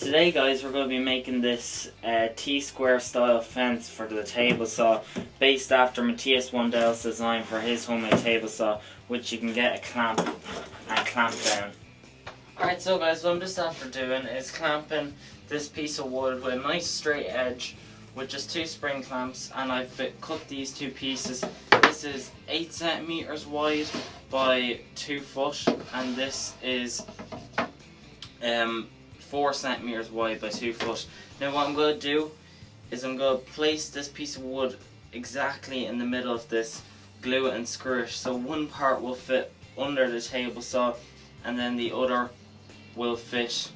Today guys, we're going to be making this T-square style fence for the table saw based after Matthias Wandell's design for his homemade table saw, which you can get a clamp and clamp down. Alright, so guys, what I'm just after doing is clamping this piece of wood with a nice straight edge with just 2 spring clamps, and I've cut these 2 pieces. This is 8 centimeters wide by 2 foot, and this is 4 centimeters wide by 2 foot. Now what I'm going to do is I'm going to place this piece of wood exactly in the middle of this, glue it and screw it, so one part will fit under the table saw and then the other will fit,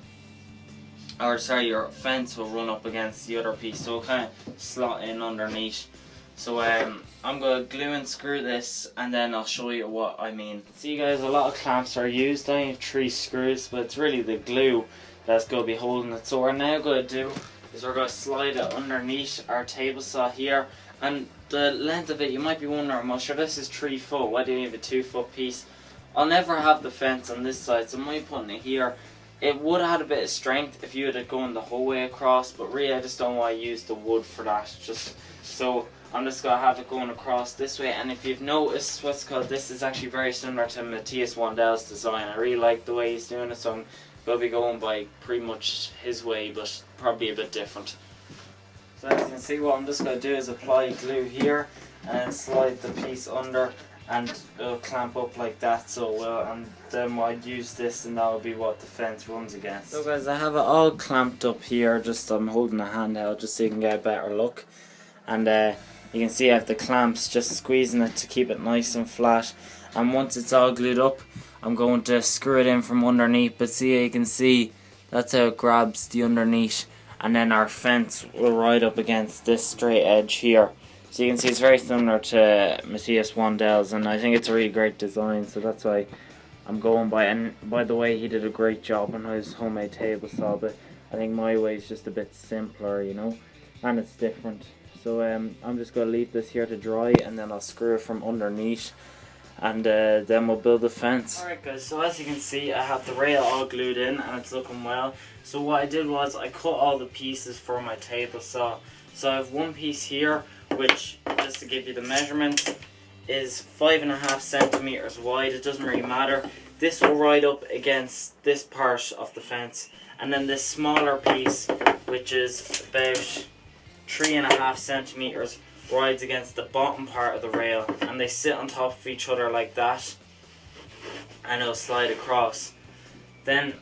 or sorry, your fence will run up against the other piece, so it'll kind of slot in underneath. So I'm going to glue and screw this and then I'll show you what I mean. See guys, a lot of clamps are used. I have 3 screws, but it's really the glue that's going to be holding it. So what we're now going to do is we're going to slide it underneath our table saw here, and the length of it, you might be wondering, well sure, this is 3 foot, why do you have a 2 foot piece? I'll never have the fence on this side, so I'm only putting it here. It would have had a bit of strength if you had it going the whole way across, but really I just don't want to use the wood for that. So I'm just going to have it going across this way, and if you've noticed what's called, this is actually very similar to Matthias Wandell's design. I really like the way he's doing it, so I'm going to be going by pretty much his way, but probably a bit different. So as you can see, what I'm just going to do is apply glue here and then slide the piece under, and it'll clamp up like that, so and then I'd use this and that'll be what the fence runs against. So guys, I have it all clamped up here, just I'm holding a handheld just so you can get a better look, and you can see I have the clamps, just squeezing it to keep it nice and flat, and once it's all glued up I'm going to screw it in from underneath, but see, you can see that's how it grabs the underneath, and then our fence will ride up against this straight edge here. So you can see it's very similar to Matthias Wandell's, and I think it's a really great design, so that's why I'm going by. And by the way, he did a great job on his homemade table saw, but I think my way is just a bit simpler, you know, and it's different. So I'm just going to leave this here to dry, and then I'll screw it from underneath, and then we'll build the fence. Alright guys, so as you can see I have the rail all glued in and it's looking well. So what I did was I cut all the pieces for my table saw. So I have one piece here, which, just to give you the measurements, is 5.5 centimeters wide. It doesn't really matter. This will ride up against this part of the fence, and then this smaller piece, which is about 3.5 centimeters, rides against the bottom part of the rail, and they sit on top of each other like that, and it'll slide across. Then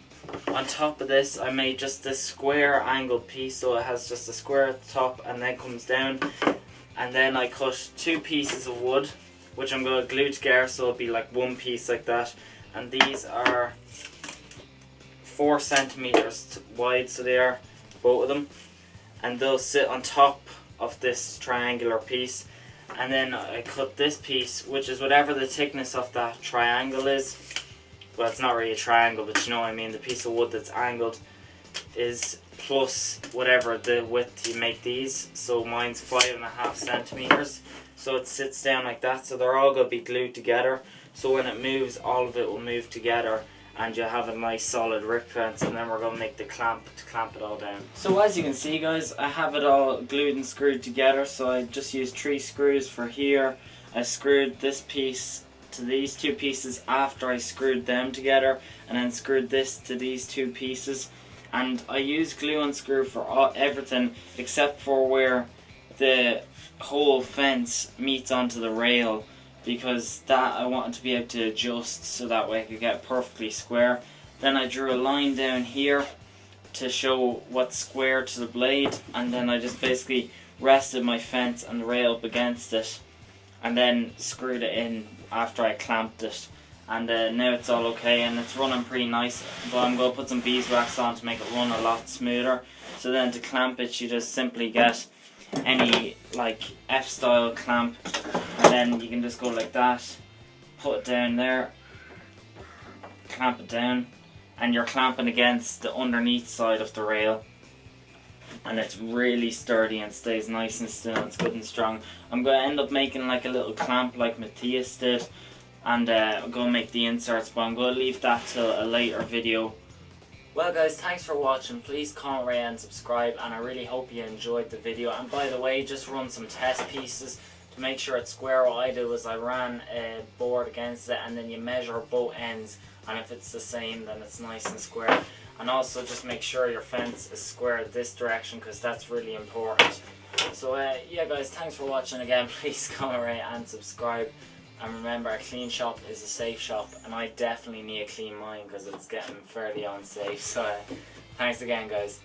on top of this I made just this square angled piece, so it has just a square at the top and then comes down, and then I cut 2 pieces of wood which I'm going to glue together, so it'll be like one piece like that, and these are 4 centimeters wide, so they are, both of them, and they'll sit on top of this triangular piece. And then I cut this piece, which is whatever the thickness of that triangle is. Well, it's not really a triangle, but you know what I mean, the piece of wood that's angled is plus whatever the width you make these. So mine's 5.5 centimeters, so it sits down like that, so they're all going to be glued together, so when it moves, all of it will move together and you'll have a nice solid rip fence. And then we're going to make the clamp to clamp it all down. So as you can see guys, I have it all glued and screwed together, so I just used 3 screws for here. I screwed this piece to these 2 pieces after I screwed them together, and then screwed this to these 2 pieces, and I used glue and screw for everything except for where the whole fence meets onto the rail, because that I wanted to be able to adjust so that way I could get perfectly square. Then I drew a line down here to show what's square to the blade, and then I just basically rested my fence and the rail up against it, and then screwed it in after I clamped it. And now it's all okay and it's running pretty nice, but I'm going to put some beeswax on to make it run a lot smoother. So then to clamp it, you just simply get any like F-style clamp, and then you can just go like that, put it down there, clamp it down, and you're clamping against the underneath side of the rail, and it's really sturdy and stays nice and still. It's good and strong. I'm going to end up making like a little clamp like Matthias did, and I'm going to make the inserts, but I'm going to leave that till a later video Well guys, thanks for watching. Please comment, rate and subscribe, and I really hope you enjoyed the video. And by the way, just run some test pieces to make sure it's square. What I do is I ran a board against it, and then you measure both ends, and if it's the same then it's nice and square. And also just make sure your fence is square this direction, because that's really important. So yeah guys, thanks for watching again. Please comment, rate and subscribe. And remember, a clean shop is a safe shop, and I definitely need a clean mine because it's getting fairly unsafe. So thanks again guys.